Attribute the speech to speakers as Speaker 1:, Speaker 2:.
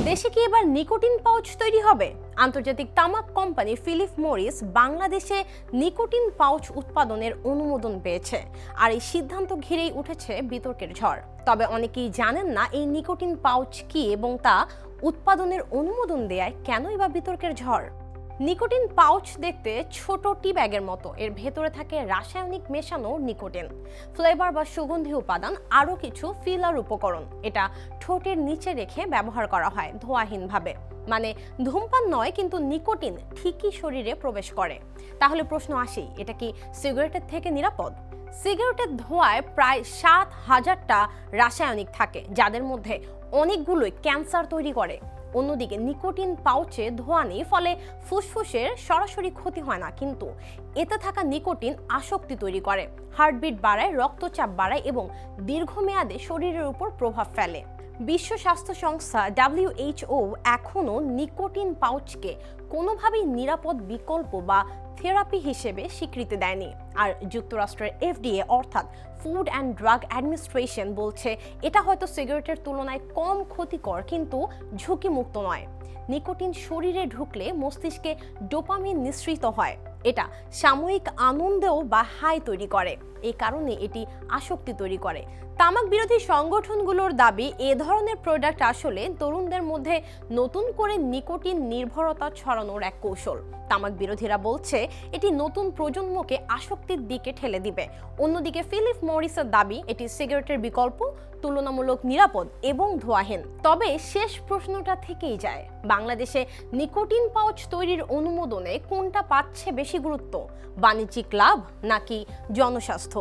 Speaker 1: দেশে কি এবার নিকোটিন পাউচ তৈরি হবে? আন্তর্জাতিক তামাক কোম্পানি ফিলিপ মরিস বাংলাদেশে নিকোটিন পাউচ উৎপাদনের অনুমোদন পেয়েছে। আর এই সিদ্ধান্ত ঘিরেই উঠেছে বিতর্কের ঝড়। তবে অনেকেই জানেন না এই নিকোটিন পাউচ কি এবং তা উৎপাদনের অনুমোদন দেয়ায় কেনই বা বিতর্কের ঝড়। নিকোটিন পাউচ দেখতে ছোট টি ব্যাগের মতো। এর ভেতরে থাকে রাসায়নিক মেশানো নিকোটিন, ফ্লেভার বা সুগন্ধি উপাদান, আরও কিছু ফিলার উপকরণ। এটা ঠোঁটের নিচে রেখে ব্যবহার করা হয় ধোঁয়াহীনভাবে। মানে ধূমপান নয়, কিন্তু নিকোটিন ঠিকই শরীরে প্রবেশ করে। তাহলে প্রশ্ন আসেই, এটা কি সিগারেটের থেকে নিরাপদ? সিগারেটের ধোঁয়ায় প্রায় ৭,০০০টা রাসায়নিক থাকে, যাদের মধ্যে অনেকগুলোই ক্যান্সার তৈরি করে। অন্যদিকে নিকোটিন পাউচে ধোঁয়া নেই, ফলে ফুসফুসের সরাসরি ক্ষতি হয় না, কিন্তু এতে থাকা নিকোটিন আসক্তি তৈরি করে, হার্টবিট বাড়ায়, রক্তচাপ বাড়ায় এবং দীর্ঘমেয়াদে শরীরের উপর প্রভাব ফেলে। বিশ্ব স্বাস্থ্য সংস্থা WHO এখনও নিকোটিন পাউচকে কোনোভাবেই নিরাপদ বিকল্প বা থেরাপি হিসেবে স্বীকৃতি দেয়নি। আর যুক্তরাষ্ট্রের FDA অর্থাৎ ফুড অ্যান্ড ড্রাগ অ্যাডমিনিস্ট্রেশন বলছে এটা হয়তো সিগারেটের তুলনায় কম ক্ষতিকর, কিন্তু ঝুঁকিমুক্ত নয়। নিকোটিন শরীরে ঢুকলে মস্তিষ্কে ডোপামিন নিঃসৃত হয়। এটা সাময়িক আনন্দেও বা হাই তৈরি করে, এই কারণে এটি আসক্তি তৈরি করে। তামাক বিরোধী সংগঠনগুলোর দাবি, এ ধরনের প্রোডাক্ট আসলে তরুণদের মধ্যে নতুন করে নিকোটিন নির্ভরতা ছড়ানোর এক কৌশল। তামাক বিরোধীরা বলছে এটি নতুন প্রজন্মকে আসক্তির দিকে ঠেলে দিবে। অন্যদিকে ফিলিপ মরিসের দাবি, এটি সিগারেটের বিকল্প, তুলনামূলক নিরাপদ এবং ধোঁয়াহীন। তবে শেষ প্রশ্নটা থেকেই যায়, বাংলাদেশে নিকোটিন পাউচ তৈরির অনুমোদনে কোনটা পাচ্ছে বেশি গুরুত্ব? বাণিজ্যিক লাভ নাকি জনস্বাস্থ্য?